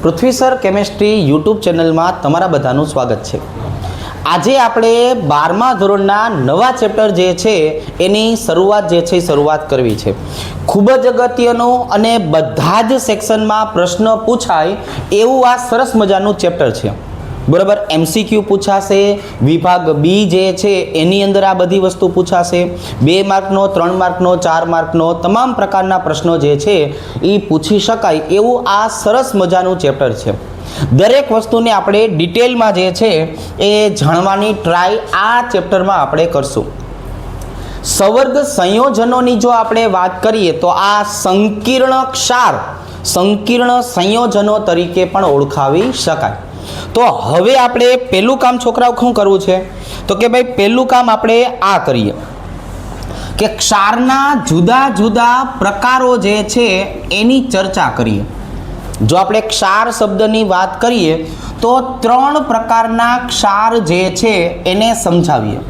પૃથ્વી sir chemistry YouTube ચેનલમાં તમારા બધાનું સ્વાગત છે। આજે આપણે 12મા ધોરણના નવા ચેપ્ટર જે છે એની શરૂઆત કરવી છે। ખૂબ જ અગત્યનું અને બધા જ સેક્શનમાં પ્રશ્ન પૂછાય એવું આ સરસ મજાનું ચેપ્ટર છે। બરાબર, MCQ પૂછાશે, વિભાગ બી જે છે એની અંદર આ બધી વસ્તુ પૂછાશે। 2 માર્કનો, 3 માર્કનો, 4 માર્કનો તમામ પ્રકારના પ્રશ્નો જે છે એ પૂછી શકાય એવું આ સરસ મજાનું ચેપ્ટર છે। દરેક વસ્તુને આપણે ડિટેલમાં જે છે એ જાણવાની ટ્રાય આ ચેપ્ટરમાં આપણે કરશું। સવર્ગ સંયોજનોની જો આપણે વાત કરીએ તો આ સંકીર્ણ ક્ષાર સંકીર્ણ સંયોજનો તરીકે પણ ઓળખાવી શકાય। તો હવે આપણે પહેલું કામ છોકરાઓ શું કરવું છે તો કે ભાઈ પહેલું કામ આપણે આ કરીએ કે ક્ષારના જુદા જુદા પ્રકારો જે છે એની ચર્ચા કરીએ। જો આપણે ક્ષાર શબ્દની વાત કરીએ તો 3 પ્રકારના ક્ષાર જે છે એને સમજાવીએ।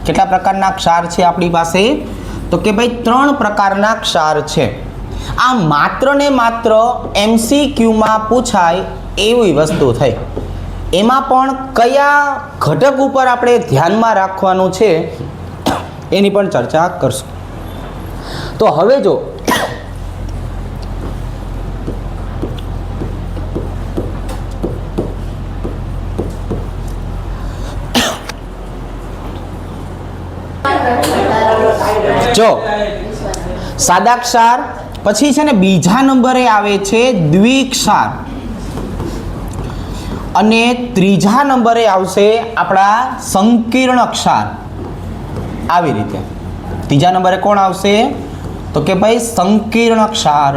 કેટલા પ્રકારના ક્ષાર છે આપણી પાસે તો કે ભાઈ 3 પ્રકારના ક્ષાર છે। આ માત્ર ને માત્ર MCQમાં પૂછાય એવી વસ્તુ થઈ। એમાં પણ કયા ઘટક ઉપર આપણે ધ્યાનમાં રાખવાનું છે એની પણ ચર્ચા કરશું। તો હવે જો સાદા ક્ષાર, પછી છે ને બીજા નંબરે આવે છે દ્વિક્ષાર અને ત્રીજા નંબરે આવશે આપણા સંકીર્ણ ક્ષાર। આવી રીતે ત્રીજા નંબરે કોણ આવશે તો કે ભાઈ સંકીર્ણ ક્ષાર।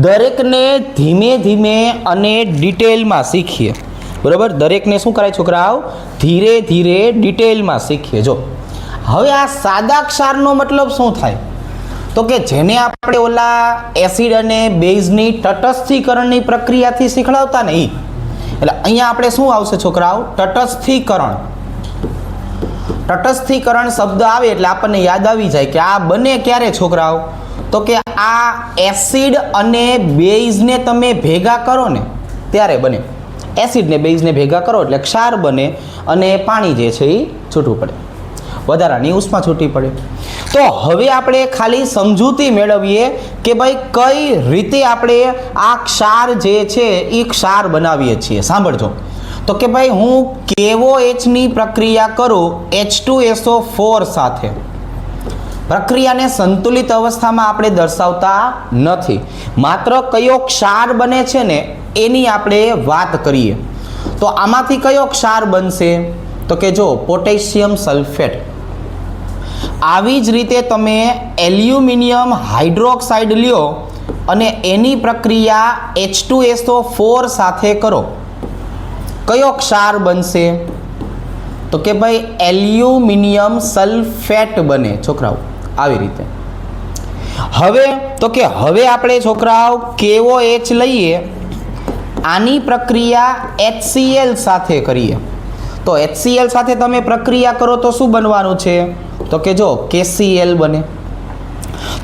દરેકને ધીમે ધીમે અને ડિટેલમાં શીખીએ। બરાબર, દરેકને શું કરાય છોકરાઓ? ધીરે ધીરે ડિટેલમાં શીખીએ। જો હવે આ સાદા ક્ષારનો મતલબ શું થાય તો કે જેને આપણે ઓલા એસિડ અને બેઝની તટસ્થીકરણની પ્રક્રિયાથી શીખડાવતા ને એ, એટલે અહીંયા આપણે શું આવશે છોકરાઓ? તટસ્થીકરણ। તટસ્થીકરણ શબ્દ આવે એટલે આપણને યાદ આવી જાય કે આ બને ક્યારે છોકરાઓ તો કે આ એસિડ અને બેઝને તમે ભેગા કરો ને ત્યારે બને। એસિડને બેઝને ભેગા કરો એટલે ક્ષાર બને અને પાણી જે છે એ છૂટું પડે, વધારાની ઉષ્મા છૂટી પડે। તો હવે આપણે ખાલી સમજૂતી મેળવીએ કે ભાઈ કઈ રીતે આપણે આ ક્ષાર જે છે એ ક્ષાર બનાવીએ છીએ। સાંભળજો તો કે ભાઈ હું KOH ની પ્રક્રિયા કરું H2SO4 સાથે। પ્રક્રિયાને સંતુલિત અવસ્થામાં આપણે દર્શાવતા નથી, માત્ર કયો ક્ષાર બને છે ને એની આપણે વાત કરીએ। તો આમાંથી કયો ક્ષાર બનશે તો કે જો પોટેશિયમ સલ્ફેટ। આવી જ રીતે તમે એલ્યુમિનિયમ હાઇડ્રોક્સાઇડ લ્યો અને એની પ્રક્રિયા H2SO4 સાથે કરો, કયો ક્ષાર બનશે તો કે ભાઈ એલ્યુમિનિયમ સલ્ફેટ બને છોકરાઓ। આવી રીતે હવે તો કે હવે આપણે છોકરાઓ KOH લઈએ, આની પ્રક્રિયા HCl સાથે કરીએ। તો HCl સાથે તમે પ્રક્રિયા કરો તો શું બનવાનું છે તો કે જો KCl બને।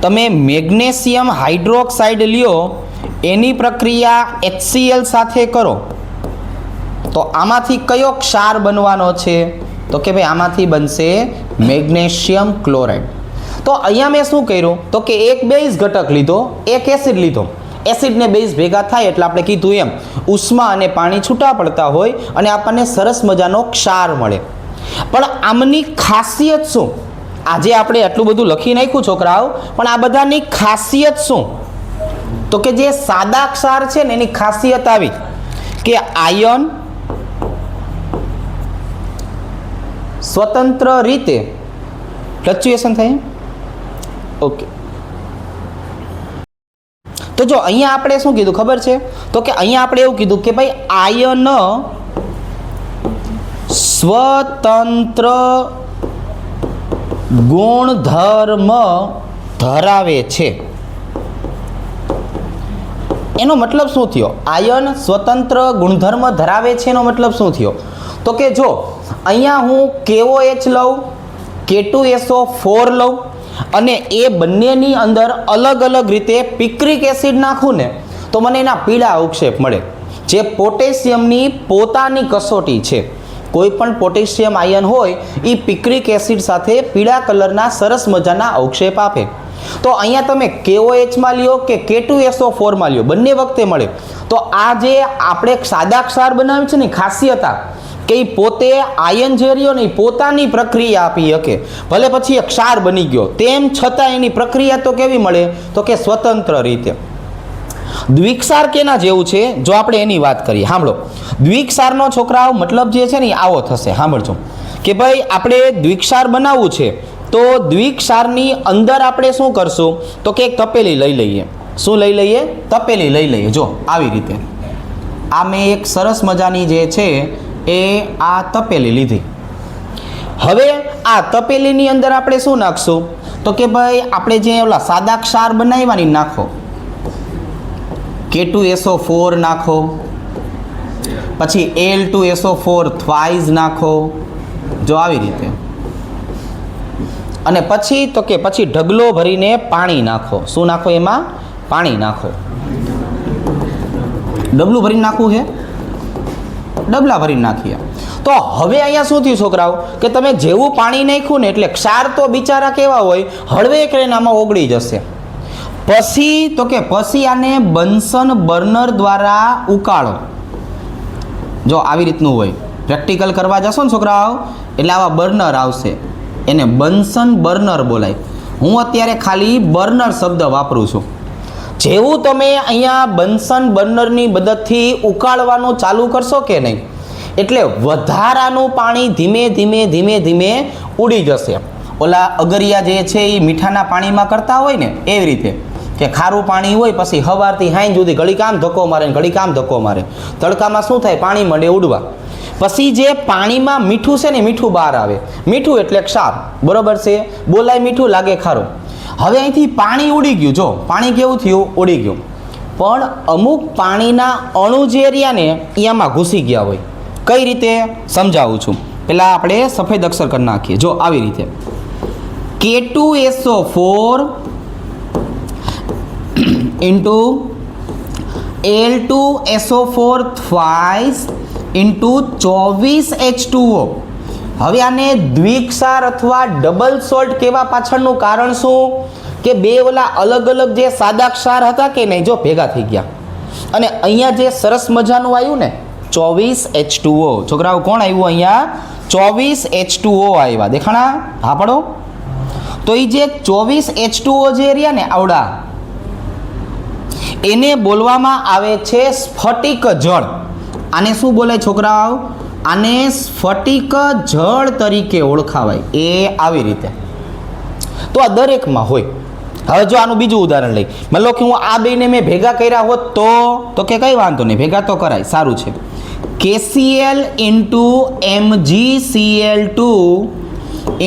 તમે મેગ્નેશિયમ હાઇડ્રોક્સાઇડ લ્યો, એની પ્રક્રિયા HCl સાથે કરો તો આમાંથી કયો ક્ષાર બનવાનો છે તો કે ભાઈ આમાંથી બનશે મેગ્નેશિયમ ક્લોરાઇડ। તો અહીંયા મેં શું કર્યું તો કે એક બેઝ ઘટક લીધો, એક એસિડ લીધો। એસિડ ને બેઝ ભેગા થાય એટલે આપણે કીધું એમ ઉષ્મા અને પાણી છૂટા પડતા હોય અને આપણને સરસ મજાનો ક્ષાર મળે। પણ આમની ખાસિયત શું? આજે આપણે આટલું બધું લખી નાખ્યું છોકરાઓ, પણ આ બધાની ખાસિયત શું તો કે જે સાદા ક્ષાર છે ને એની ખાસિયત આવી કે આયન સ્વતંત્ર રીતે ફ્લક્ચ્યુએશન થાય। ઓકે, તો જો અહીંયા આપણે શું કીધું ખબર છે તો કે અહીંયા આપણે એવું કીધું કે ભાઈ આયન સ્વતંત્ર ગુણધર્મ ધરાવે છે। એનો મતલબ શું થયો? આયન સ્વતંત્ર ગુણધર્મ ધરાવે છે એનો મતલબ શું થયો તો કે જો અહીંયા હું KOH લઉં, K2SO4 લઉં અને એ બંનેની અંદર અલગ અલગ રીતે પિક્રિક એસિડ નાખું ને તો મને એના પીળા અવક્ષેપ મળે। જે પોટેશિયમની પોતાની કસોટી છે. કોઈ પણ પોટેશિયમ આયન હોય એ પિક્રિક એસિડ સાથે પીળા કલરના સરસ મજાના અવક્ષેપ આપે. તો અહીંયા તમે KOH લ્યો કે K2SO4 લ્યો, બંને વખતે મળે. તો આ જે આપણે સાદા ક્ષાર બનાવ્યું છે ને ખાસિયત આ કે એ પોતે આયન જે રહ્યો ને એ પોતાની પ્રક્રિયા આપી શકે. ભલે પછી એ ક્ષાર બની ગયો, તેમ છતાં એની પ્રક્રિયા તો કેવી મળે તો કે સ્વતંત્ર રીતે. દ્વિક્ષાર કેના જેવું છે જો આપણે એની વાત કરીએ. સાંભળો, દ્વિક્ષારનો છોકરાઓ મતલબ જે છે ને આવો થશે. સાંભળજો કે ભાઈ આપણે દ્વિક્ષાર બનાવવું છે તો દ્વિક્ષારની અંદર આપણે શું કરશું તો કે એક તપેલી લઈ લઈએ. શું લઈ લઈએ? તપેલી લઈ લઈએ. જો આવી રીતે આ મેં એક સરસ મજાની જે છે એ આ તપેલી લીધી. હવે આ તપેલીની અંદર આપણે શું નાખશું તો કે ભાઈ આપણે જે ઓલા સાદા ક્ષાર બનાવવાની નાખો, K2SO4 નાખો, પછી Al2SO4 થ્વાઇસ નાખો. જો આવી રીતે. અને પછી તો કે પછી ઢગલો ભરીને પાણી નાખો. શું નાખો? એમાં પાણી નાખો. ડબલું ભરીને નાખવું છે, ડબલા ભરીને નાખીએ. તો હવે અહીંયા શું થયું છોકરાઓ કે તમે જેવું પાણી નાખ્યું ને એટલે ક્ષાર તો બિચારા કેવા હોય, હળવે કરીને આમાં ઓગળી જશે. પછી તો કે પછી આને બન્સન બર્નર દ્વારા ઉકાળો. જો આવી રીતનું હોય, પ્રેક્ટિકલ કરવા જશો ને છોકરાઓ એટલે આવા બર્નર આવશે, એને બન્સન બર્નર બોલાય. હું અત્યારે ખાલી બર્નર શબ્દ વાપરું છું. જેવું તમે અહીંયા બન્સન બર્નરની મદદથી ઉકાળવાનું ચાલુ કરશો કે નહીં એટલે વધારાનું પાણી ધીમે ધીમે ધીમે ધીમે ઉડી જશે. ઓલા અગરિયા જે છે એ મીઠાના પાણીમાં કરતા હોય ને એવી રીતે કે ખારું પાણી હોય પછી સવારથી સાંજ સુધી ઘડી કામ ધક્કો મારે ને ઘડી કામ ધક્કો મારે. તડકામાં શું થાય? પાણી મંડે ઉડવા. પછી જે પાણીમાં મીઠું છે ને મીઠું બહાર આવે. મીઠું એટલે ક્ષાર, બરોબર છે? બોલાય મીઠું, લાગે ખારું. હવે અહીંથી પાણી ઉડી ગયું. જો પાણી કેવું થયું? ઉડી ગયું. પણ અમુક પાણીના અણુ જે રહ્યા ને એમાં ઘૂસી ગયા હોય. કઈ રીતે સમજાવું છું. પહેલાં આપણે સફેદ અક્ષર કરી નાખીએ. જો આવી રીતે K2SO4 into Al2SO4 થ્વાઇસ into 24H2O. હવે આને દ્વિક્ષાર અથવા ડબલ સોલ્ટ કહેવા પાછળનું કારણ શું કે બે ઓલા અલગ અલગ જે સાદા ક્ષાર હતા કે નહીં જો ભેગા થઈ ગયા અને અહીંયા જે સરસ મજાનું આવ્યું ને 24H2O. છોકરાઓ કોણ આવ્યું અહીંયા? 24H2O આવ્યા. દેખાણા? હા પડો. તો એ જે 24H2O જે રહ્યા ને આવડા એને બોલવામાં આવે છે સ્ફટિક જળ. આને શું બોલે છોકરાઓ? આને સ્ફટિક જળ તરીકે ઓળખાવાય. એ આવી રીતે. તો આ દરેકમાં હોય. હવે જો આનું બીજું ઉદાહરણ લઈ, મતલબ કે હું આ બેને મેં ભેગા કર્યા હોત તો કે કંઈ વાંધો નહીં, ભેગા તો કરાય, સારું છે. KCl into MgCl2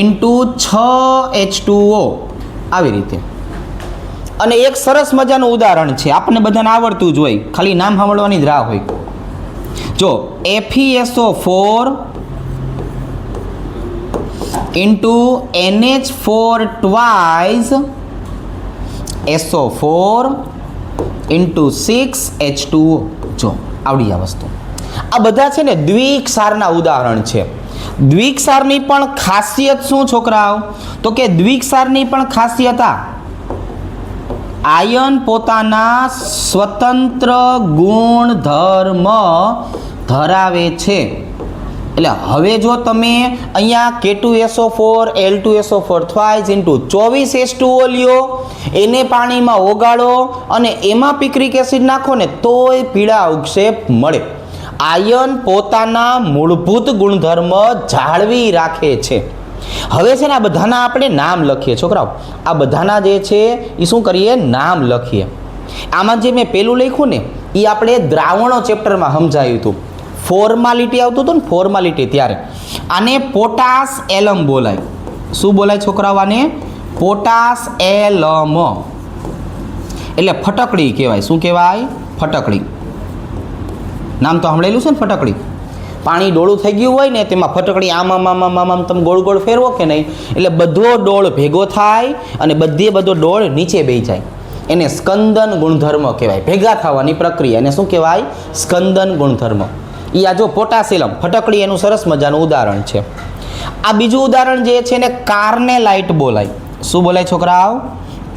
into 6H2O આવી રીતે. અને એક સરસ મજાનું ઉદાહરણ છે, આપણને બધાને આવડતું જ હોય, ખાલી નામ સાંભળવાની જ રાહ હોય. જો FeSO4 into NH4 twice SO4 into 6H2O. જો આવડી આ વસ્તુ. આ બધા છે ને દ્વિક્ષારના ઉદાહરણ છે. દ્વિક્ષારની પણ ખાસિયત શું છોકરાઓ તો કે દ્વિક્ષારની પણ ખાસિયત આ આયન પોતાના સ્વતંત્ર ગુણધર્મ ધરાવે છે. એટલે હવે જો તમે અહીંયા K2SO4 Al2SO4 થ્વાઇસ ઇન્ટુ 24H2O લ્યો, એને પાણીમાં ઓગાળો અને એમાં પિક્રિક એસિડ નાખો ને તોય પીળા અવક્ષેપ મળે. આયન પોતાના મૂળભૂત ગુણધર્મ જાળવી રાખે છે. હવે છે ને આ બધાના આપણે નામ લખીએ છોકરાઓ. આ બધાના જે છે એ શું કરીએ? નામ લખીએ. આમાં જે મેં પેલું લખ્યું ને એ આપણે દ્રાવણો ચેપ્ટરમાં સમજાયું હતું. ફોર્માલિટી આવતું હતું ને, ફોર્માલિટી, ત્યારે આને પોટાસ એલમ બોલાય. શું બોલાય છોકરાઓ? આને પોટાસ એલમ એટલે ફટકડી કહેવાય. શું કહેવાય? ફટકડી. નામ તો સાંભળેલું છે ને, ફટકડી. પાણી ડોળું થઈ ગયું હોય ને તેમાં ફટકડી આમ તમે ગોળ ગોળ ફેરવો કે નહીં એટલે બધો ડોળ ભેગો થાય અને બધો ડોળ નીચે બેસી જાય. એને સ્કંદન ગુણધર્મ કહેવાય. ભેગા થવાની પ્રક્રિયા એને શું કહેવાય? સ્કંદન ગુણધર્મ. એ આ જો પોટાસિલમ ફટકડી એનું સરસ મજાનું ઉદાહરણ છે. આ બીજું ઉદાહરણ જે છે એને કારને લાઇટ બોલાય. શું બોલાય છોકરાઓ?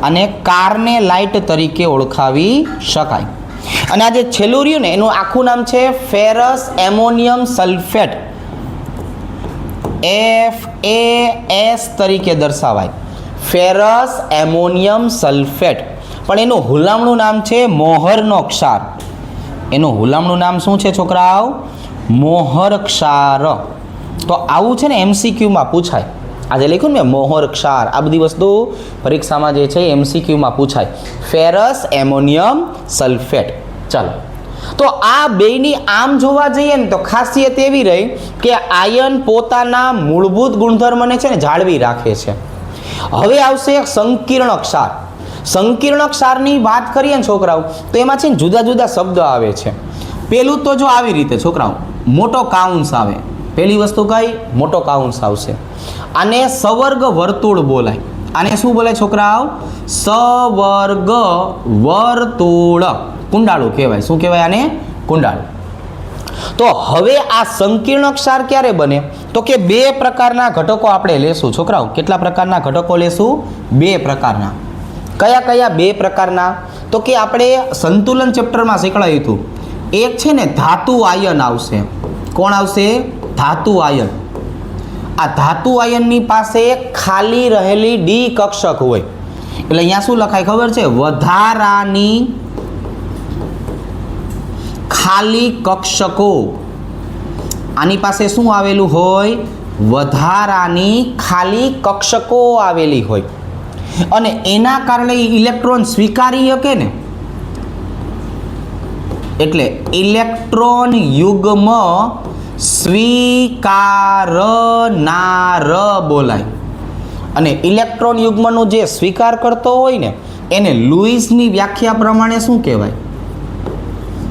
અને કારને લાઇટ તરીકે ઓળખાવી શકાય. અને આ જે છેલ્લું રહ્યું ને એનું આખું નામ છે ફેરસ એમોનિયમ સલ્ફેટ. FAS તરીકે દર્શાવાય. Ferrous ammonium sulphate. પણ એનું હુલામણું નામ છે મોહરનો ક્ષાર. એનું હુલામણું નામ શું છે છોકરાઓ? મોહર ક્ષાર. તો આવું છે ને MCQમાં પૂછાય. આજે લખ્યું ને મોહર ક્ષાર, આ બધી વસ્તુ પરીક્ષામાં જે છે MCQમાં પૂછાય. Ferrous ammonium sulphate. ચાલો, તો આ બેયની આમ જોવા જઈએ ને તો ખાસિયત એવી રહી કે આયન પોતાના મૂળભૂત ગુણધર્મને છે ને જાળવી રાખે છે. હવે આવશે સંકીર્ણ ક્ષાર. સંકીર્ણ ક્ષારની વાત કરીએ ને છોકરાઓ તો એમાં છે ને જુદા જુદા શબ્દ આવે છે. પેલું તો જો આવી રીતે છોકરાઓ મોટો કાઉન્સ આવે. પહેલી વસ્તુ કઈ? મોટો કાઉન્સ આવશે. આને સવર્ગ વર્તુળ બોલાય. આને શું બોલાય છોકરાઓ? સવર્ગ વર્તુળ. કુંડાળું કહેવાય. શું કહેવાય આને? કુંડાળું. તો હવે આ સંકીર્ણ ક્ષાર ક્યારે બને? તો કે બે પ્રકારના ઘટકો આપણે લેશું છોકરાઓ. કેટલા પ્રકારના ઘટકો લેશું? બે પ્રકારના. કયા કયા બે પ્રકારના? તો કે આપણે સંતુલન ચેપ્ટરમાં શીખવાડ્યું હતું. એક છે ને ધાતુ આયન આવશે. કોણ આવશે? ધાતુ આયન. આ ધાતુ આયનની પાસે ખાલી રહેલી ડી કક્ષક હોય. એટલે અહીંયા શું લખાય ખબર છે? વધારાની ખાલી કક્ષકો. આની પાસે શું આવેલું હોય? વધારાની ખાલી કક્ષકો આવેલી હોય. અને એના કારણે ઇલેક્ટ્રોન સ્વીકારી શકે ને, એટલે ઇલેક્ટ્રોન યુગ્મ સ્વીકારનાર બોલાય. અને ઇલેક્ટ્રોન યુગ્મનો જે સ્વીકાર કરતો હોય ને એને લુઈસની વ્યાખ્યા પ્રમાણે શું કહેવાય?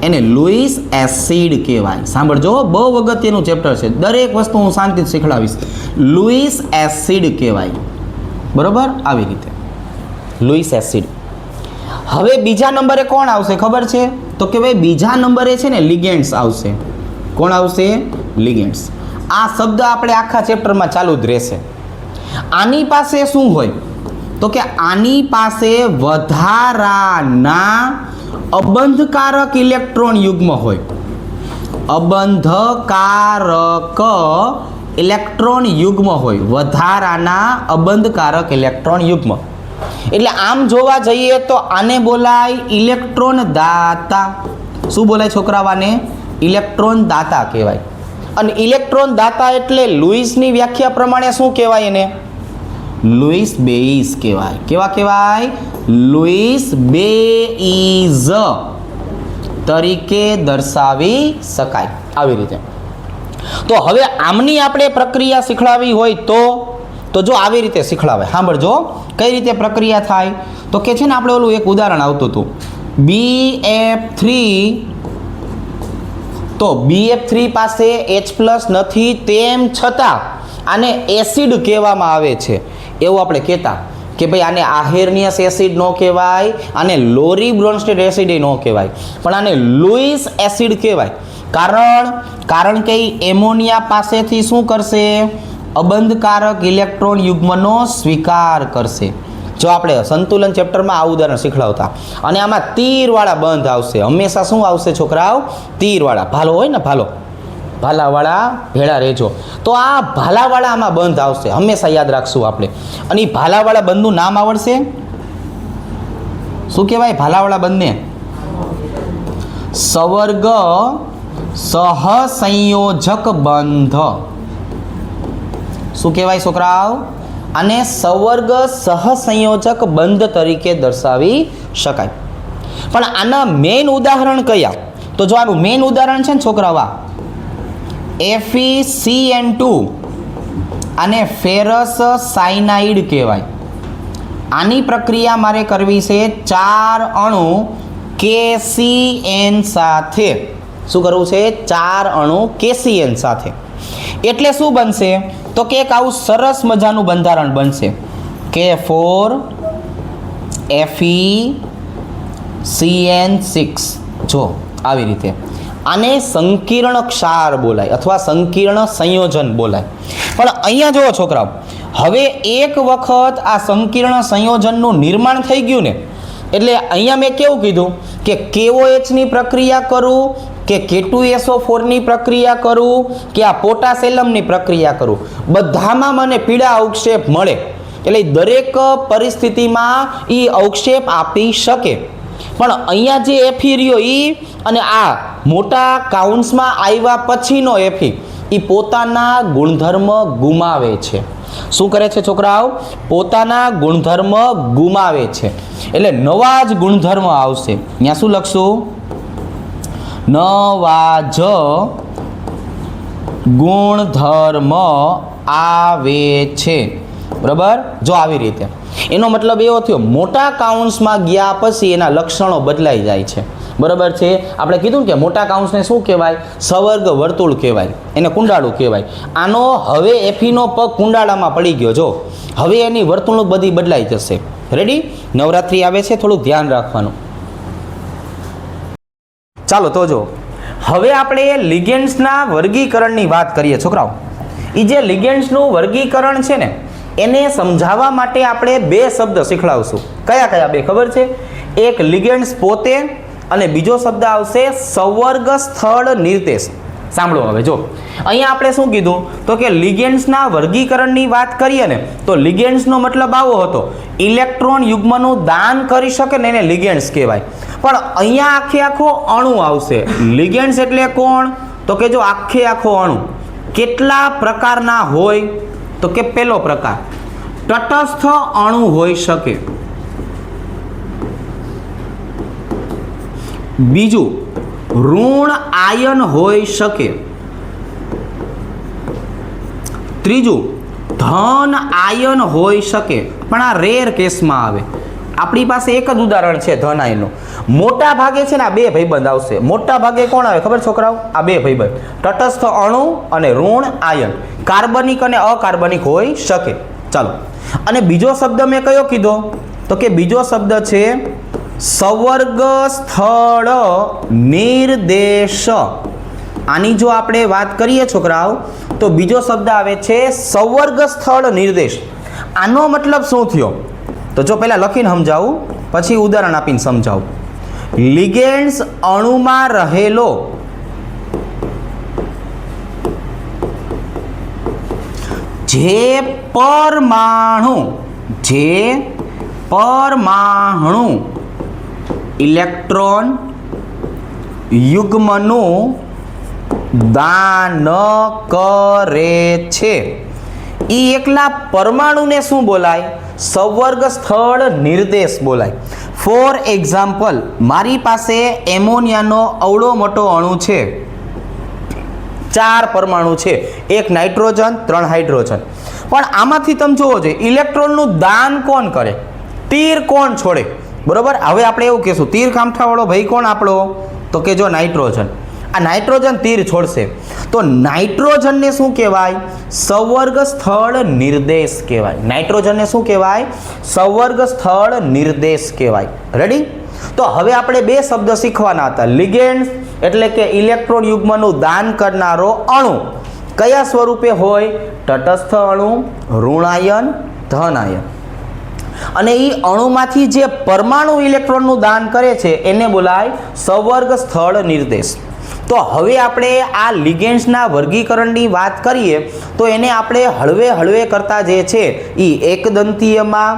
એને લુઈસ એસિડ કહેવાય. સાંભળજો, બહુ અગત્યનું ચેપ્ટર છે. દરેક વસ્તુ હું શાંતિથી શીખવાડીશ. લુઈસ એસિડ કહેવાય. બરોબર? આવી રીતે લુઈસ એસિડ. હવે બીજા નંબરે કોણ આવશે ખબર છે? તો કે ભાઈ બીજા નંબરે છે ને લિગેન્ડ્સ આવશે. કોણ આવશે? લિગેન્ડ્સ. આ શબ્દ આપણે આખા ચેપ્ટરમાં ચાલુ જ રહેશે. આની પાસે શું હોય? તો કે આની પાસે વધારાના અબંધકારક ઇલેક્ટ્રોન યુગ્મ હોય. અબંધકારક ઇલેક્ટ્રોન યુગ્મ હોય. વધારાના અબંધકારક ઇલેક્ટ્રોન યુગ્મ. એટલે આમ જોવા જઈએ તો આને બોલાય ઇલેક્ટ્રોન દાતા. શું બોલાય છોકરાઓ? આને ઇલેક્ટ્રોન દાતા કહેવાય. અને ઇલેક્ટ્રોન દાતા એટલે લુઈસની વ્યાખ્યા પ્રમાણે શું કહેવાય એને? લુઈસ બેઇઝ કહેવાય. કેવા કહેવાય? લુઈસ બેઇઝ તરીકે દર્શાવી શકાય. આવી રીતે. તો હવે આમની આપણે પ્રક્રિયા શીખવાડવી હોય તો જો આવી રીતે શીખવાડે. સાંભળજો કઈ રીતે પ્રક્રિયા થાય. તો કે છે ને આપણે ઓલું એક ઉદાહરણ આવતું હતું BF3. તો BF3 પાસે H+ નથી, તેમ છતાં આને એસિડ કહેવામાં આવે છે. એવું આપણે કહેતા કે ભાઈ આને આહેર્નિયસ એસિડ ન કહેવાય, આને લોરી બ્રોન્સ્ટેડ એસિડ ન કહેવાય, પણ આને લુઈસ એસિડ કહેવાય. કારણ કે એમોનિયા પાસેથી શું કરશે? અબંધકારક ઇલેક્ટ્રોન યુગ્મનો સ્વીકાર કરશે. જો આપણે સંતુલન ચેપ્ટરમાં આ ઉદાહરણ શીખવાડતા. અને આમાં તીરવાળા બંધ આવશે. હંમેશા શું આવશે છોકરાઓ? તીરવાળા. ભાલો હોય ને, ભાલાવાળા ભેળા રહેજો. તો આ ભાલાવાળા આમાં બંધ આવશે. હંમેશા યાદ રાખશું આપણે. અને એ ભાલાવાળા બંધનું નામ આવડશે? શું કહેવાય ભાલાવાળા બંધને? સવર્ગ સહસંયોજક બંધ. શું કહેવાય છોકરાઓ? અને સવર્ગ સહસંયોજક બંધ તરીકે દર્શાવી શકાય. પણ આના મેઇન ઉદાહરણ કયા? તો જો આનું મેઇન ઉદાહરણ છે ને છોકરાઓ, FeCN2 આને ફેરસ સાયનાઇડ કહેવાય. આની પ્રક્રિયા મારે કરવી છે 4 અણુ KCN સાથે. શું કરવું છે? 4 અણુ KCN સાથે. એટલે શું બનશે? તો કે એક આવું સરસ મજાનું બંધારણ બનશે. K4 Fe CN6 જો આવી રીતે આને સંકીર્ણ ક્ષાર બોલાય અથવા સંકીર્ણ સંયોજન બોલાય. પણ અહીંયા જુઓ છોકરાઓ, હવે એક વખત આ સંકીર્ણ સંયોજનનું નિર્માણ થઈ ગયું ને, એટલે અહીંયા મેં કેવું કીધું કે KOH ની પ્રક્રિયા કરું કે K2SO4ની પ્રક્રિયા કરું કે આ પોટાસેલમની પ્રક્રિયા કરું, બધામાં મને પીળા અવક્ષેપ મળે. એટલે દરેક પરિસ્થિતિમાં એ અવક્ષેપ આપી શકે. પણ અહીંયા જે એફી રહ્યો એ અને આ મોટા કાઉન્સમાં આવ્યા પછીનો એફી એ પોતાના ગુણધર્મ ગુમાવે છે. શું કરે છે છોકરાઓ? પોતાના ગુણધર્મ ગુમાવે છે. એટલે નવા જ ગુણધર્મ આવશે. અહીંયા શું લખશું? નવા જ ગુણધર્મ આવે છે. બરાબર? જો આવી રીતે એનો મતલબ એવો થયો, મોટા કાઉન્સમાં ગયા પછી એના લક્ષણો બદલાઈ જાય છે. બરાબર છે? આપણે કીધું કે મોટા કાઉન્સને શું કહેવાય? સવર્ગ વર્તુળ કહેવાય, એને કુંડાળું કહેવાય. આનો હવે એફીનો પગ કુંડાળામાં પડી ગયો. જો હવે એની વર્તુળ બધી બદલાઈ જશે. રેડી? નવરાત્રિ આવે છે, થોડુંક ધ્યાન રાખવાનું. ચાલો તો જો હવે આપણે લિગેન્ડ્સના વર્ગીકરણની વાત કરીએ છોકરાઓ. એ જે લિગેન્ડ્સનું વર્ગીકરણ છે ને, એને સમજાવવા માટે આપણે બે શબ્દ શીખવાડશું. કયા કયા બે ખબર છે? એક લિગેન્ડ્સ પોતે અને બીજો શબ્દ આવશે સંવર્ગ સ્થળ નિર્દેશ. સાંભળો હવે જો અહીંયા આપણે શું કીધું તો કે લિગેન્ડ્સના વર્ગીકરણની વાત કરીએ ને તો લિગેન્ડ્સનો મતલબ આવો હતો, ઇલેક્ટ્રોન યુગ્મનું દાન કરી શકે ને એને લિગેન્ડ્સ કહેવાય. પણ અહીંયા આખે આખો અણુ આવશે. લિગેન્ડ્સ એટલે કોણ? તો કે જો આખે આખો અણુ કેટલા પ્રકારના હોય? તો કે પહેલો પ્રકાર તટસ્થ અણુ હોઈ શકે. બીજું ઋણ આયન હોઈ શકે. ત્રીજું ધન આયન હોઈ શકે. પણ આ રેર કેસમાં આવે. આપણી પાસે એક જ ઉદાહરણ છે ધન આયનનું. મોટા ભાગે છે ને આ બે ભાઈબંધ આવશે. મોટા ભાગે કોણ આવે ખબર છોકરાઓ? આ બે ભાઈબંધ, તટસ્થ અણુ અને ઋણ આયન, કાર્બનિક અને અકાર્બનિક હોઈ શકે. ચાલો, અને બીજો શબ્દ મેં કયો કીધો? તો કે બીજો શબ્દ છે સંવર્ગ સ્થળ નિર્દેશ. આની જો આપણે વાત કરીએ છોકરાઓ તો બીજો શબ્દ આવે છે સંવર્ગ સ્થળ નિર્દેશ. આનો મતલબ શું થયો? તો જો પહેલા લખીને સમજાવું પછી ઉદાહરણ આપીને સમજાવું. લિગેન્ડ્સ અણુમાં રહેલો જે પરમાણુ ઇલેક્ટ્રોન યુગ્મનું દાન કરે છે એ એકલા પરમાણુને શું બોલાય? સંવર્ગ સ્થળ નિર્દેશ બોલાય. ફોર એક્ઝામ્પલ, મારી પાસે એમોનિયાનો અવળો મોટો અણુ છે, 4 પરમાણુ છે, 1 નાઇટ્રોજન 3 હાઇડ્રોજન. પણ આમાંથી તમે જોવો જોઈએ ઇલેક્ટ્રોનનું દાન કોણ કરે? તીર કોણ છોડે? બરોબર? હવે આપણે એવું કહેશું તીર કામઠાવાળો ભાઈ કોણ આપણો? તો કે જો નાઇટ્રોજન. આ નાઇટ્રોજન તીર છોડશે તો નાઇટ્રોજનને શું કહેવાય? સંવર્ગ સ્થળ નિર્દેશ કહેવાય. નાઇટ્રોજનને શું કહેવાય? સંવર્ગ સ્થળ નિર્દેશ કહેવાય. રેડી? તો હવે આપણે બે શબ્દ શીખવાના હતા. લિગેન્ડ્સ એટલે કે ઇલેક્ટ્રોન યુગ્મનું દાન કરનારો અણુ કયા સ્વરૂપે હોય? તટસ્થ અણુ, ઋણાયન, ધનાયન. અને એ અણુમાંથી જે પરમાણુ ઇલેક્ટ્રોનનું દાન કરે છે એને બોલાય સંવર્ગ સ્થળ નિર્દેશ. તો હવે આપણે આ લિગેન્ડ્સના વર્ગીકરણની વાત કરીએ તો એને આપણે હળવે હળવે કરતા જે છે એ એકદંતીયમાં,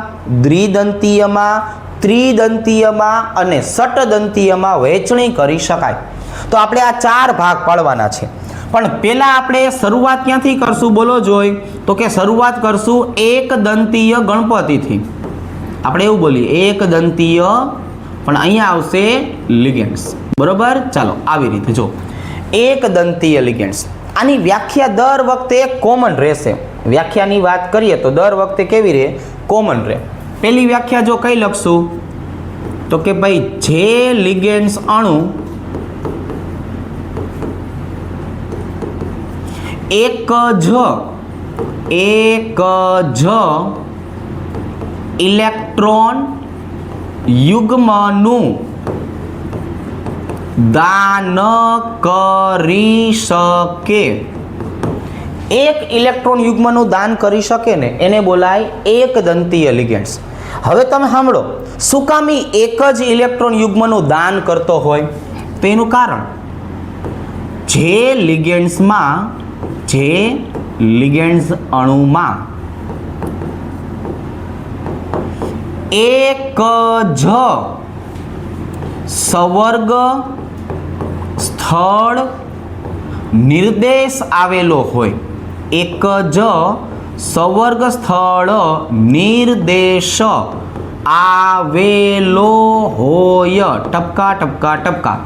દ્વિદંતીયમાં, ત્રિદંતીયમાં અને ષટદંતીયમાં વહેંચણી કરી શકાય. તો આપણે આ 4 ભાગ પાડવાના છે. પણ પહેલાં આપણે શરૂઆત ક્યાંથી કરશું બોલો જોઈ? તો કે શરૂઆત કરશું એકદંતીય ગણપતિથી. આપણે એવું બોલીએ એકદંતીય, પણ અહીંયા આવશે લિગેન્ડ્સ. બરોબર? ચાલો આવી રીતે જો એકદંતીય લિગેન્ડ્સ. આની વ્યાખ્યા દર વખતે કોમન રહેશે. વ્યાખ્યાની વાત કરીએ તો દર વખતે કેવી રહે? કોમન રહે. પહેલી વ્યાખ્યા જો કઈ લખશું તો કે ભાઈ જે લિગેન્ડ્સ અણુ એક જ ઇલેક્ટ્રોન યુગ્મનું દાન કરી શકે. એક ઇલેક્ટ્રોન યુગ્મનું દાન કરી શકે ને એને બોલાય એકદંતીય લિગેન્ડ્સ. હવે તમે સાંભળો, શું કામ ઈ એક જ ઇલેક્ટ્રોન યુગ્મનું દાન કરતો હોય? તો એનું કારણ, જે લિગેન્ડ્સ અણુમાં એક જ સવર્ગ સ્થળ નિર્દેશ આવેલો હોય, એક જ સવર્ગ સ્થળ નિર્દેશ આવેલો હોય, ટપકા ટપકા ટપકા,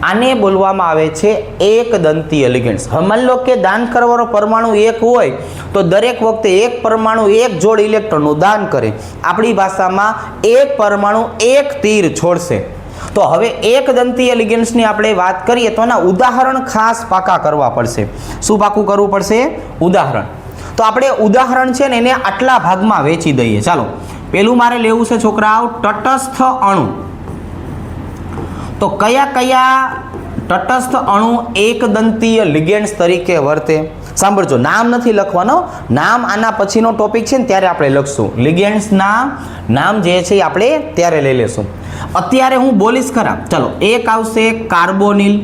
આને બોલવામાં આવે છે એકદંતીય લિગેન્ડ્સ. હવે માની લો કે દાન કરવાનો પરમાણુ એક હોય તો દરેક વખતે એક પરમાણુ એક જોડ ઇલેક્ટ્રોનનું દાન કરે. આપણી ભાષામાં એક પરમાણુ એક તીર છોડશે. તો હવે એકદંતીય લિગેન્ડ્સની આપણે વાત કરીએ તો એના ઉદાહરણ ખાસ પાકા કરવા પડશે. શું પાકું કરવું પડશે? ઉદાહરણ. તો આપણે ઉદાહરણ છે ને એને આટલા ભાગમાં વેચી દઈએ. ચાલો, પેલું મારે લેવું છે છોકરાઓ તટસ્થ અણુ. તો કયા કયા તટસ્થ અણુ એકદંતીય લિગેન્ડ્સ તરીકે વર્તે? સાંભળજો, નામ નથી લખવાનો, નામ આના પછીનો ટોપિક છે ને ત્યારે આપણે લખશું. લિગેન્ડ્સના નામ જે છે એ આપણે ત્યારે લઈ લેશું. અત્યારે હું બોલીશ ખરા. ચલો, એક આવશે કાર્બોનિલ,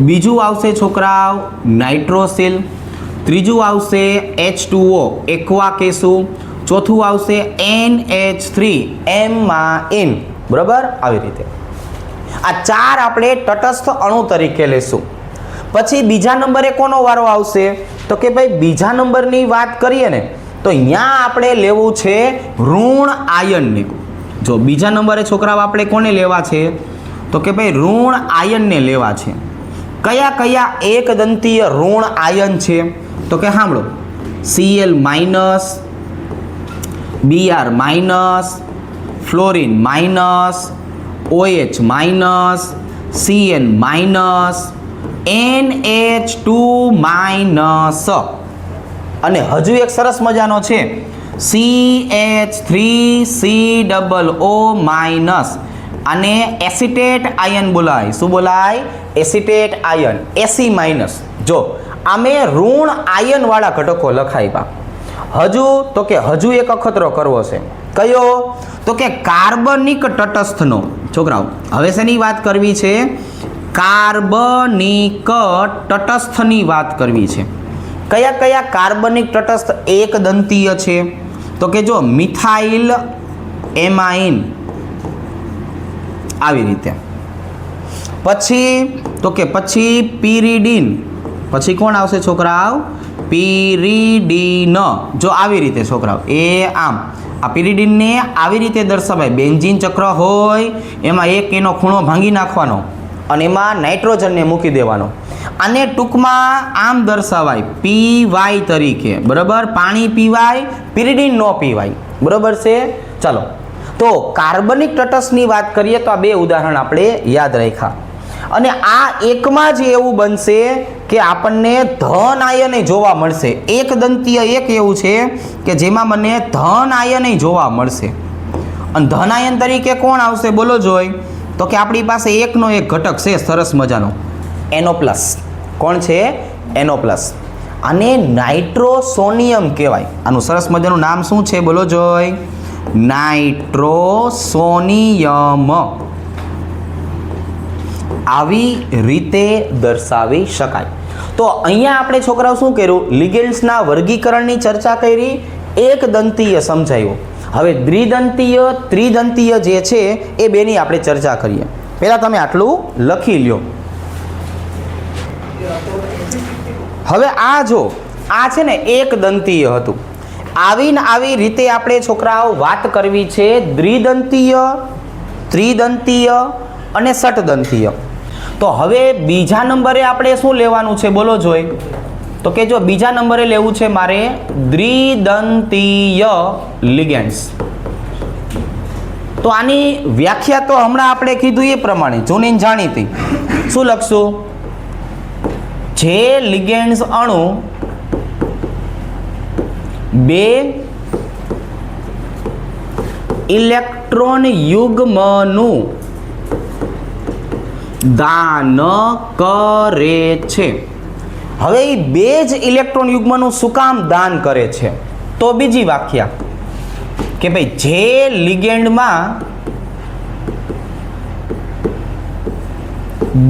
બીજું આવશે છોકરાઓ નાઇટ્રોસિલ, ત્રીજું આવશે H2O એક્વા કેસુ, ચોથું આવશે NH3 એમાઇન. બરાબર, આવી રીતે આ ચાર આપણે તટસ્થ અણુ તરીકે લેશું. પછી બીજા નંબરે કોનો વારો આવશે? તો કે ભાઈ બીજા નંબરની વાત કરીએ ને તો અહીંયા આપણે લેવું છે ઋણ આયનને. જો બીજા નંબરે છોકરાઓ આપણે કોને લેવા છે? તો કે ભાઈ ઋણ આયનને લેવા છે. કયા કયા એકદંતીય ઋણ આયન છે? તો કે સાંભળો, Cl minus, Br minus, fluorine minus, OH minus, Cn minus, NH2 minus, અને હજુ એક સરસ મજાનો છે CH3COO માઇનસ. અને એસિટેટ આયન બોલાય. શું બોલાય? એસિટેટ આયન, એસી માઇનસ. જો આમે ઋણ આયન વાળા ઘટકો લખાવ્યા. હજુ એક અખતરો કરવો છે. કયો? તો કે કાર્બનિક તટસ્થનો. છોકરાઓ હવે શેની વાત કરવી છે? કાર્બનિક તટસ્થની વાત કરવી છે. કયા કયા કાર્બનિક તટસ્થ એકદંતીય છે? તો કે જો મિથાઇલ એમાઇન, આવી રીતે. પછી પિરિડીન. પછી કોણ આવશે છોકરાઓ? પિરિડીન. જો આવી રીતે છોકરાઓ, એ આમ આ પિરિડીનને આવી રીતે દર્શાવાય. બેન્ઝીન ચક્ર હોય એમાં એક એનો ખૂણો ભાંગી નાખવાનો અને એમાં નાઇટ્રોજનને મૂકી દેવાનો. આને ટૂંકમાં આમ દર્શાવાય PY તરીકે. બરાબર, પાણી પીવાય, પિરિડીન ન પીવાય. બરાબર છે. ચાલો, તો કાર્બનિક તટસ્થની વાત કરીએ તો આ બે ઉદાહરણ આપણે યાદ રાખ્યા. અને આ એકમાં જ એવું બનશે કે આપણને ધન આયન જોવા મળશે. એકદંતીય એક એવું છે કે જેમાં મને ધન આયન જોવા મળશે. અને ધન આયન તરીકે કોણ આવશે બોલો જોઈ? તો કે આપણી પાસે એકનો એક ઘટક છે સરસ મજાનો, NO+. કોણ છે? NO+. આને નાઇટ્રોસોનિયમ કહેવાય. આનું સરસ મજાનું નામ શું છે બોલો જોઈ? નાઇટ્રોસોનિયમ. આવી રીતે દર્શાવી શકાય. તો અહીંયા આપણે છોકરાઓ શું કર્યું? લિગેન્ડ્સના વર્ગીકરણની ચર્ચા કરી, એકદંતીય સમજાયું. હવે દ્વિદંતીય, ત્રિદંતીય જે છે એ બેની આપણે ચર્ચા કરીએ. પહેલા તમે આટલું લખી લ્યો. હવે આ જો આ છે ને એકદંતીય હતું. આવી રીતે આપણે છોકરાઓ વાત કરવી છે દ્વિદંતીય, ત્રિદંતીય અને ષટદંતીય. તો હવે બીજા નંબરે આપણે શું લેવાનું છે બોલો જોઈ? તો કે જો બીજા નંબરે લેવું છે મારે દ્વિદંતીય લિગેન્ડ્સ. તો આની વ્યાખ્યા તો હમણાં આપણે કીધું એ પ્રમાણે જૂની જાણીતી. શું લખશું? જે લિગેન્ડ્સ અણુ બે ઇલેક્ટ્રોન યુગ્મનું દાન કરે છે. હવે એ બે જ ઇલેક્ટ્રોન યુગ્મનું શું કામ દાન કરે છે? તો બીજી વ્યાખ્યા કે ભાઈ જે લિગેન્ડમાં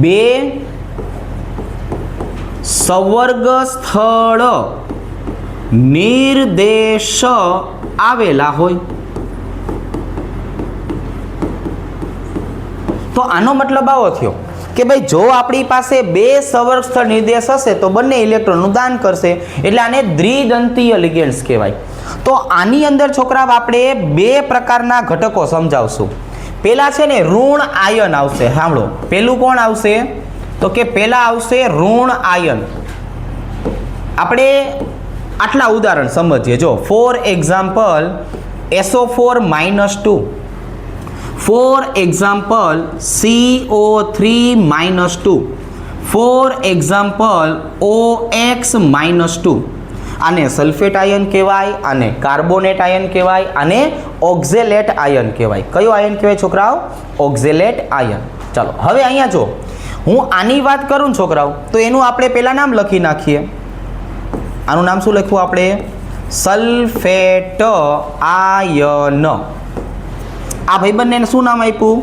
બે સંવર્ગ સ્થળ નિર્દેશ આવેલા હોય તો આનો મતલબ આવો થયો કે ભાઈ જો આપણી પાસે બે સંવર્ગ સ્થળ નિર્દેશ હશે તો બંને ઇલેક્ટ્રોનનું દાન કરશે, એટલે આને દ્વિદંતીય લિગેન્ડ્સ કહેવાય. તો આની અંદર છોકરા આપણે બે પ્રકારના ઘટકો સમજાવશું. પેલા છે ને ઋણ આયન આવશે. સાંભળો, પેલું કોણ આવશે? તો કે પેલા આવશે ઋણ આયન. આપણે આટલા ઉદાહરણ સમજીએ. જો for example SO4-2, for example CO3-2, for example OX-2. આને સલ્ફેટ આયન કહેવાય, આને કાર્બોનેટ આયન કહેવાય, આને ઓક્ઝેલેટ આયન કહેવાય. કયો આયન કહેવાય છોકરાઓ? Oxalate ion. ચાલો હવે અહીંયા જો હું આની વાત કરું ને છોકરાઓ, તો એનું આપણે પહેલા નામ લખી નાખીએ. આનું નામ શું લખવું આપણે? Sulphate ion. આ ભાઈબંધને શું નામ આપ્યું?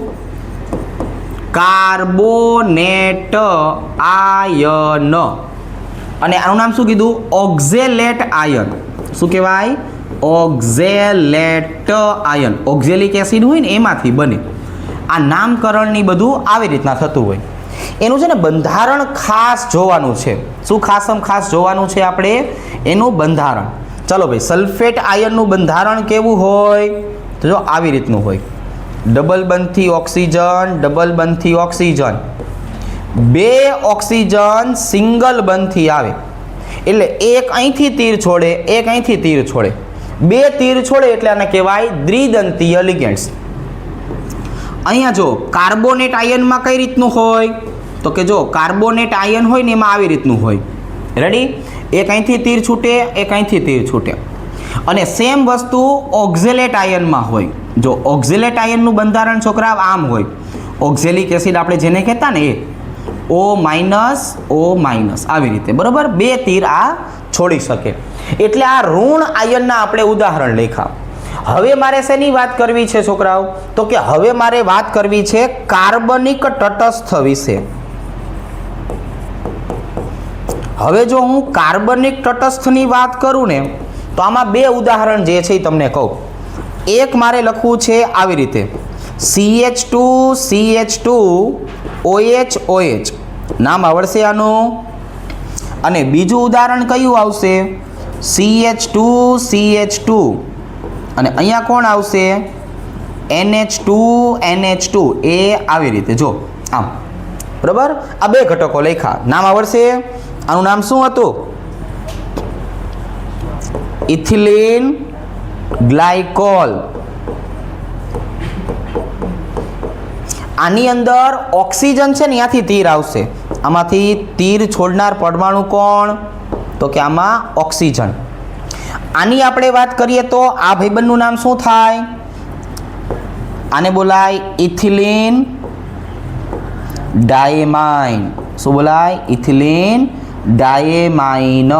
Carbonate ion. અને આનું નામ શું કીધું? Oxalate ion. શું કહેવાય? Oxalate ion. ઓક્ઝેલિક એસિડ હોય ને એમાંથી બને. આ નામકરણની બધું આવી રીતના થતું હોય. એનું છે ને બંધારણ ખાસ જોવાનું છે. શું ખાસ જોવાનું છે આપણે? એનું બંધારણ. ચલો ભાઈ, સલ્ફેટ આયનનું બંધારણ કેવું હોય? તો જો આવી રીતનું હોય. ડબલ બંધથી ઓક્સિજન, ડબલ બંધથી ઓક્સિજન, બે ઓક્સિજન સિંગલ બંધથી આવે. એટલે એક અહીંથી તીર છોડે, એક અહીંથી તીર છોડે, બે તીર છોડે એટલે આને કહેવાય દ્વિદંતીય લિગેન્ડ્સ. અહીંયા જો કાર્બોનેટ આયનમાં કઈ રીતનું હોય? તો કે જો કાર્બોનેટ આયન હોય ને એમાં આવી રીતનું હોય. રેડી? એક અહીંથી તીર છૂટે, એક અહીંથી તીર છૂટે. અને સેમ વસ્તુ ઓક્ઝેલેટ આયનમાં હોય. જો ઓક્ઝેલેટ આયનનું બંધારણ છોકરા આમ હોય. ઓક્ઝેલિક એસિડ આપણે જેને કહેતા ને એ O માઇનસ આવી રીતે, બરોબર? બે તીર આ છોડી શકે. એટલે આ ઋણ આયનના આપણે ઉદાહરણ લખ્યા. હવે મારે શેની વાત કરવી છે છોકરાઓ? તો કે હવે મારે વાત કરવી છે કાર્બનિક તટસ્થ વિશે. હવે જો હું કાર્બનિક તટસ્થની વાત કરું ને તો આમાં બે ઉદાહરણ જે છે એ તમને કહું. એક મારે લખવું છે આવી રીતે CH2 OH નામ આવડશે આનું. અને બીજું ઉદાહરણ કયું આવશે? CH2 અને અહીંયા કોણ આવશે? NH2 એ આવી રીતે જો આમ, બરાબર? આ બે ઘટકો લખ્યા. નામ આવડશે. આનું નામ શું હતું? Ethylene glycol. આની અંદર ઓક્સિજન છે ને ત્યાંથી તીર આવશે. આમાંથી તીર છોડનાર પરમાણુ કોણ? તો કે આમાં ઓક્સિજન. આની આપણે વાત કરીએ તો આ ભાઈબંધનું નામ શું થાય? આને બોલાય ઇથિલિન ડાયેમાઇન. શું બોલાય? ઇથિલિન ડાયેમાઇન.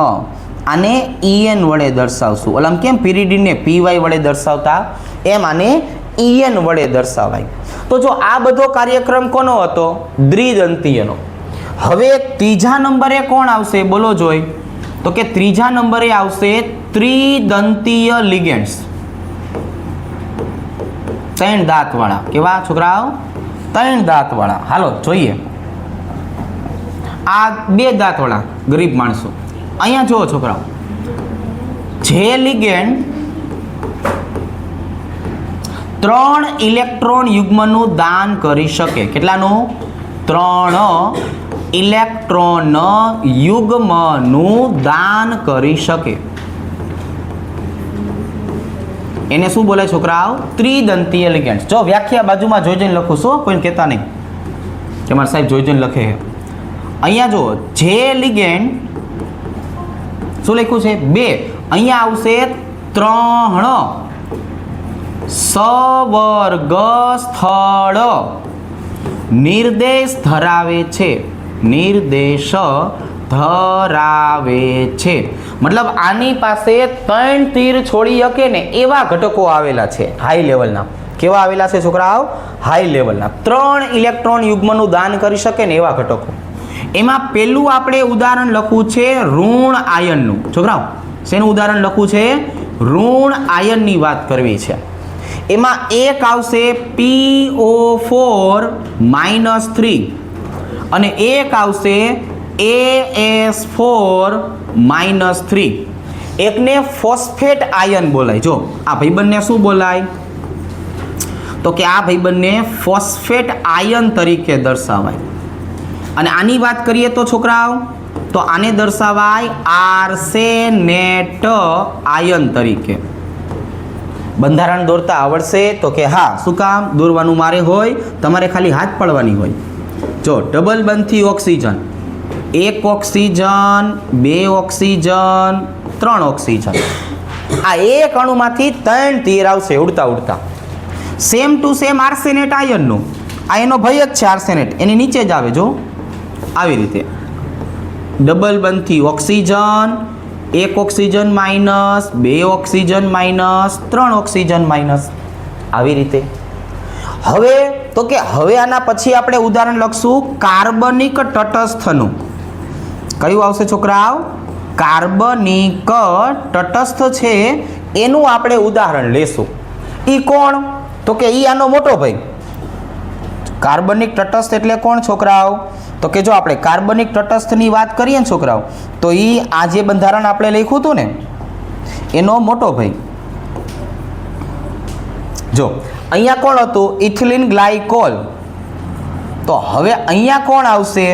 આને EN વડે દર્શાવશું. ઓલામ કેમ પિરિડીનને PY વડે દર્શાવતા, એમ આને EN વડે દર્શાવાય. તો જો આ બધો કાર્યક્રમ કોનો હતો? દ્વિદંતીયનો. હવે ત્રીજા નંબરે કોણ આવશે? બોલો જોઈ. તો કે ત્રીજા નંબરે આવશે ત્રિદંતીય લિગેન્ડ્સ. ત્રણ દાંતવાળા. કેવા છોકરાઓ? ત્રણ દાંતવાળા. હાલો જોઈએ. આ બે દાંતવાળા ગરીબ માણસો. અહીંયા જુઓ છોકરાઓ, જે લિગેન્ડ 3 ઇલેક્ટ્રોન યુગ્મનું દાન કરી શકે. કેટલાનું? 3 ઇલેક્ટ્રોન યુગ્મનું દાન કરી શકે. એને શું બોલે છોકરાઓ? ત્રિદંતીય લિગેન્ડ. જો વ્યાખ્યા બાજુમાં જોઈ જોઈને લખું છું, કોઈને કહેતા નહીં કે મારા સાહેબ જોઈ જોઈને લખે. અહીંયા જો જે લિગેન્ડ શું લખ્યું છે? 2. અહીંયા આવશે 3 સવર્ગ સ્થળ નિર્દેશ ધરાવે છે, નિર્દેશ ધરાવે છે. મતલબ આની પાસે 3 તીર છોડી શકે ને એવા ઘટકો આવેલા છે હાઈ લેવલના. કેવા આવેલા છે છોકરાઓ? હાઈ લેવલના. 3 ઇલેક્ટ્રોન યુગ્મનું દાન કરી શકે ને એવા ઘટકો. એમાં પહેલું આપણે ઉદાહરણ લખવું છે ઋણ આયનનું. છોકરાઓ શેનું ઉદાહરણ લખવું છે? ઋણ આયનની વાત કરવી છે. એમાં એક આવશે PO4 -3 અને એક આવશે AS4 -3. એકને ફોસ્ફેટ આયન બોલાય. જો આ ભાઈબંધને શું બોલાય? તો કે આ ભાઈબંધને ફોસ્ફેટ આયન તરીકે દર્શાવાય. અને આની વાત કરીએ તો છોકરાઓ તો આને દર્શાવાય આર્સેનેટ આયન તરીકે. બંધારણ દોરતા આવડશે? તો કે હા. શું કામ દોરવાનું મારે હોય? તમારે ખાલી હાથ પડવાની હોય. જો ડબલ બંધથી ઓક્સિજન, 1 ઓક્સિજન, 2 ઓક્સિજન, 3 ઓક્સિજન. આ એક અણુમાંથી 3 તીર આવશે ઉડતા ઉડતા. સેમ ટુ સેમ આર્સેનેટ આયનનું. આ એનો ભય જ છે આર્સેનેટ, એની નીચે જ આવે. જો આવી રીતે ડબલ બંધથી oxygen, 1 oxygen minus, 2 oxygen minus, 3 oxygen minus, આવી રીતે. હવે તો કે હવે આના પછી આપણે ઉદાહરણ લખશું કાર્બનિક તટસ્થનું. કયું આવશે છોકરાઓ? કાર્બનિક તટસ્થ છે એનું આપણે ઉદાહરણ લેશું. ઈ કોણ? તો કે ઈ આનો મોટો ભાઈ. કાર્બનિક તટસ્થ એટલે કોણ છોકરાઓ? તો કે જો આપણે કાર્બનિક તટસ્થની વાત કરીએ ને છોકરાઓ તો ઈ આ જે બંધારણ આપણે લખ્યું હતું ને એનો મોટો ભાઈ. જો અહીંયા કોણ હતું? Ethylene glycol. તો હવે અહીંયા કોણ આવશે?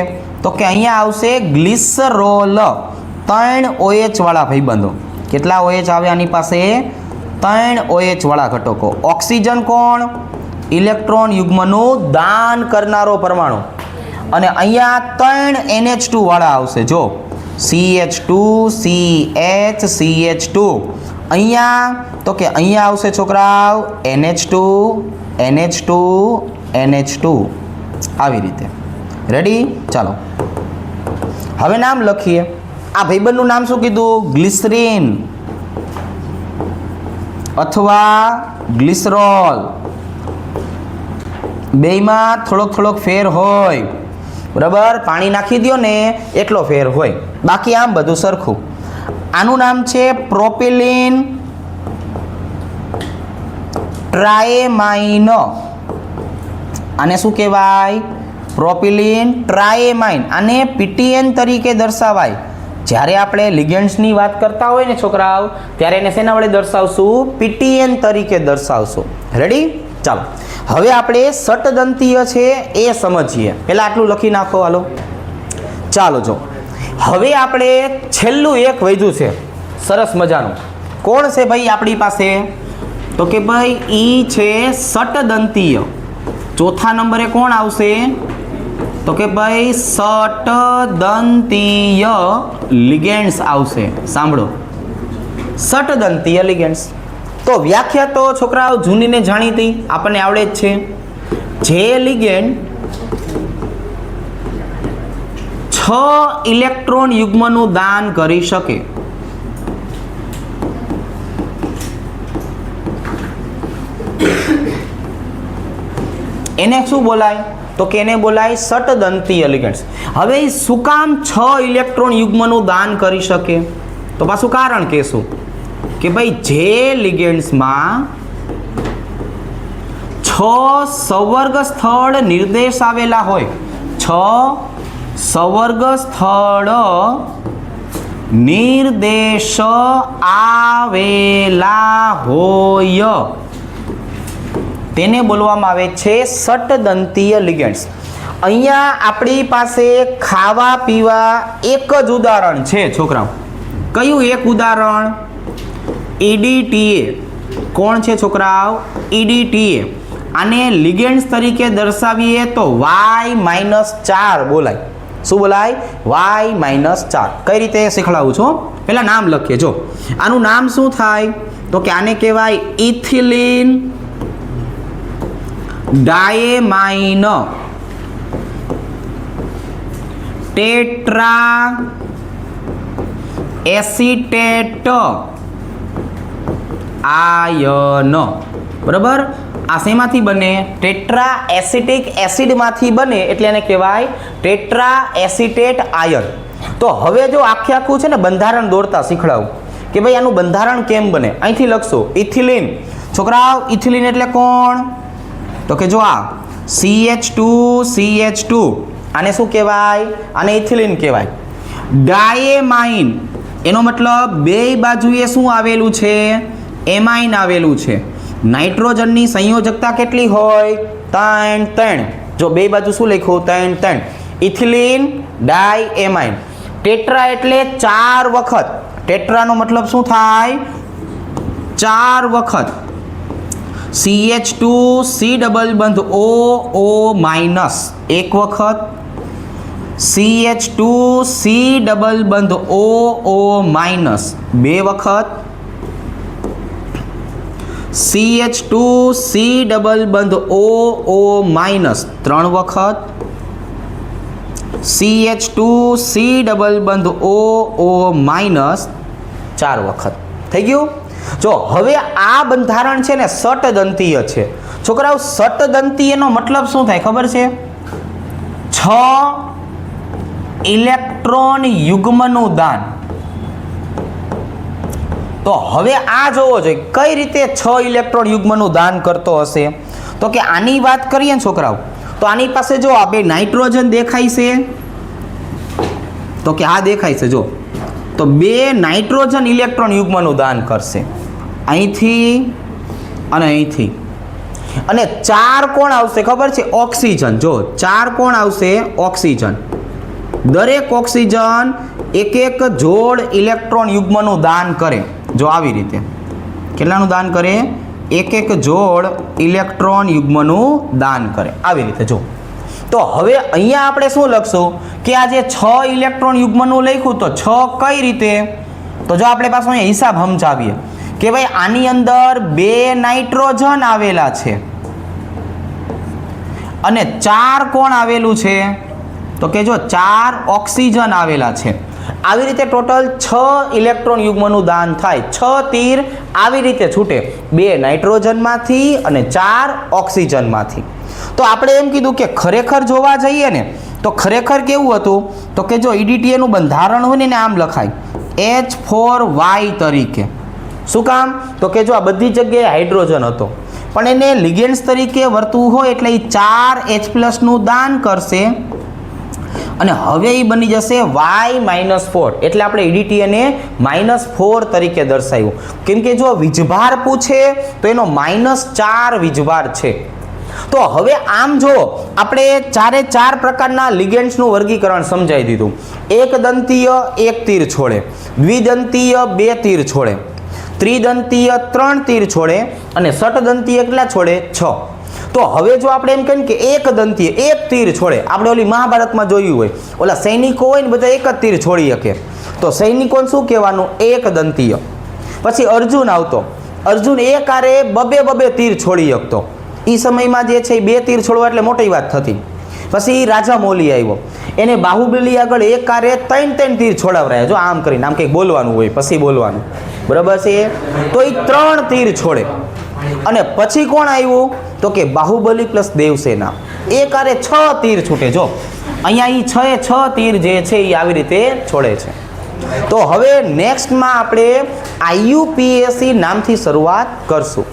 તો કે અહીંયા આવશે ગ્લિસરોલ. 3 OH વાળા ભાઈબંધો. કેટલા OH આવે આની પાસે? 3 OH વાળા ઘટકો. ઓક્સિજન કોણ? ઇલેક્ટ્રોન યુગ્મનું દાન કરનારો પરમાણુ. અને અહીંયા 3 NH2 વાળા આવશે. જો CH2 CH CH2. અહીંયા તો કે અહીંયા આવશે છોકરાઓ NH2 NH2 NH2. આવી રીતે. રેડી? ચાલો હવે નામ લખીએ. આ ભાઈબંધનું નામ શું કીધું? ગ્લિસરીન અથવા ગ્લિસરોલ. બેયમાં થોડોક ફેર હોય. બરાબર? પાણી નાખી દો ને એટલો ફેર હોય, બાકી આમ બધું સરખું. આનું નામ છે પ્રોપિલિન ટ્રાએમાઇન. આને શું કહેવાય? પ્રોપિલિન ટ્રાએમાઇન. આને PTN તરીકે દર્શાવાય. જ્યારે આપણે લિગેન્ડ્સની વાત કરતા હોય ને છોકરાઓ ત્યારે એને શેના વડે દર્શાવશું? PTN તરીકે દર્શાવશું. રેડી? ચાલો હવે આપણે ષટદંતીય છે એ સમજીએ. પહેલા આટલું લખી નાખો. હાલો ચાલો. જો હવે આપણે છેલ્લું એક વધ્યું છે સરસ મજાનું. કોણ છે ભાઈ આપણી પાસે? તો કે ભાઈ ઈ છે ષટદંતીય. ચોથા નંબરે કોણ આવશે? તો કે ભાઈ ષટદંતીય લિગેન્ડ્સ આવશે. સાંભળો, ષટદંતીય લિગેન્ડ્સ. તો વ્યાખ્યા તો છોકરાઓ જૂનીને જાણીતી આપણને આવડે જ છે. જે લિગેન્ડ 6 ઇલેક્ટ્રોન યુગ્મનું દાન કરી શકે. એને શું બોલાય? તો કે એને બોલાય ષટદંતીય લિગેન્ડ્સ. હવે શું કામ 6 ઇલેક્ટ્રોન યુગ્મનું દાન કરી શકે? તો પાછું કારણ કહેશું કે ભાઈ જે લિગેન્ડ્સમાં 6 સંવર્ગ સ્થળ નિર્દેશ આવેલા હોય, 6 સંવર્ગ સ્થળ નિર્દેશ આવેલા હોય તેને બોલવામાં આવે છે ષટદંતીય લિગેન્ડ્સ. અહીંયા આપણી પાસે ખાવા પીવા એક જ ઉદાહરણ છે છોકરાઓ. કયું એક ઉદાહરણ? EDTA. કોણ છે છોકરાઓ? EDTA. આને લિગેન્ડ્સ તરીકે દર્શાવીએ તો Y-4 બોલાય. શું બોલાય? Y-4. કઈ રીતે શીખવાડું છું? પહેલા નામ લખીએ. જો આનું નામ શું થાય? તો કે આને કહેવાય ઇથિલિન ડાએમાઇન. ટેટ્રા એસિટેટ આયન, બરાબર. આ શેમાંથી બને? ટેટ્રા એસિટિક એસિડમાંથી બને એટલે એને કહેવાય ટેટ્રા એસિટેટ આયન. તો હવે જો આખું છે ને બંધારણ દોરતા શીખડાવું કે ભાઈ આનું બંધારણ કેમ બને. અહીંથી લખશો ઇથિલિન. છોકરાઓ ઇથિલિન એટલે કોણ? તો કે જો આ CH2 આને શું કહેવાય? આને ઇથિલિન કહેવાય. ડાયેમાઇન એનો મતલબ બે બાજુએ શું આવેલું છે? એમાઇન આવેલું છે. નાઇટ્રોજનની સંયોજકતા કેટલી હોય? 3. જો બે બાજુ શું લખ્યું? 3. ઇથિલિન ડાયેમાઇન. ટેટ્રા એટલે 4 વખત. ટેટ્રાનો મતલબ શું થાય? 4 વખત. CH2C ડબલ બંધ OO માઇનસ એક વખત. CH2C ડબલ બંધ OO માઇનસ 2 વખત. CH2C ડબલ બંધ OO માઇનસ 3 વખત. CH2C ડબલ બંધ OO માઇનસ 4 વખત. થઈ ગયું? જો હવે આ બંધારણ છે ને સટદંતીય છે. છોકરાઓ સટદંતીયનો મતલબ શું થાય ખબર છે? 6 ઇલેક્ટ્રોન યુગ્મનું દાન. તો હવે આ જોવો જોઈએ કઈ રીતે 6 ઇલેક્ટ્રોન યુગ્મનું દાન કરતો હશે. તો કે આની વાત કરીએ ને છોકરાઓ, તો આની પાસે જો આ બે નાઇટ્રોજન દેખાય છે, તો કે આ દેખાય છે જો, તો 2 નાઇટ્રોજન ઇલેક્ટ્રોન યુગ્મનું દાન કરશે અહીંથી અને અહીંથી. અને 4 કોણ આવશે ખબર છે? ઓક્સિજન. જો 4 કોણ આવશે? ઓક્સિજન. દરેક ઓક્સિજન એક જોડ ઇલેક્ટ્રોન યુગ્મનું દાન કરે. જો આવી રીતે કેટલાનું દાન કરે? એક જોડ ઇલેક્ટ્રોન યુગ્મનું દાન કરે. આવી રીતે જો. તો હવે અહીંયા આપણે શું લખશું કે આ જે 6 ઇલેક્ટ્રોન યુગ્મનું લખ્યું, તો 6 કઈ રીતે? તો જો આપણે પાછો અહીંયા હિસાબ સમજાવીએ કે ભાઈ આની અંદર 2 નાઇટ્રોજન આવેલા છે અને 4 કોણ આવેલું છે? તો કે જો 4 ઓક્સિજન આવેલા છે. આવી રીતે ટોટલ 6 ઇલેક્ટ્રોન યુગ્મનું દાન થાય. 6 તીર આવી રીતે છૂટે, 2 નાઇટ્રોજનમાંથી અને 4 ઓક્સિજનમાંથી. તો આપણે એમ કીધું કે ખરેખર જોવા જઈએ ને તો ખરેખર કેવું હતું? તો કે જો EDTA નું બંધારણ હોય ને આમ લખાય H4Y તરીકે. શું કામ? તો કે જો આ બધી જગ્યાએ હાઇડ્રોજન હતો પણ એને લિગેન્ડ્સ તરીકે વર્તવું હોય એટલે એ 4H+ નું દાન કરશે અને હવે એ બની જશે Y-4. એટલે આપણે EDTA ને -4 તરીકે દર્શાવ્યું. કેમ કે જો વીજભાર પૂછે તો એનો -4 વીજભાર છે. તો હવે આમ જો આપણે 4 પ્રકારના લિગેન્ડ્સનું વર્ગીકરણ સમજાવી દીધું. એકદંતીય 1 તીર છોડે, દ્વિદંતીય 2 તીર છોડે, ત્રિદંતીય 3 તીર છોડે અને ષટદંતીય કેટલા છોડે? 6. તો હવે જો આપણે એમ કહીએ કે એકદંતીય 1 તીર છોડે, આપણે ઓલી મહાભારતમાં જોયું હોય ઓલા સૈનિકો હોય ને બધા એક જ તીર છોડી શકે, તો સૈનિકોને શું કહેવાનું? એકદંતીય. પછી અર્જુન આવતો, અર્જુન એક આરે બબે તીર છોડી શકતો. એ સમયમાં જે છે એ 2 તીર છોડવા એટલે મોટી વાત થતી. પછી રાજા મૌલી આવ્યો, એને બાહુબલી આગળ એક આરે 3 તીર છોડાવરાયા. જો આમ કરીને આમ કંઈક બોલવાનું હોય પછી બોલવાનું, બરાબર છે? તો એ 3 તીર છોડે. અને પછી કોણ આવ્યું? તો કે બાહુબલી પ્લસ દેવસેના, એક આરે 6 તીર છૂટે. જો અહીંયા એ 6 તીર જે છે એ આવી રીતે છોડે છે. તો હવે નેક્સ્ટમાં આપણે IUPAC નામથી શરૂઆત કરશું.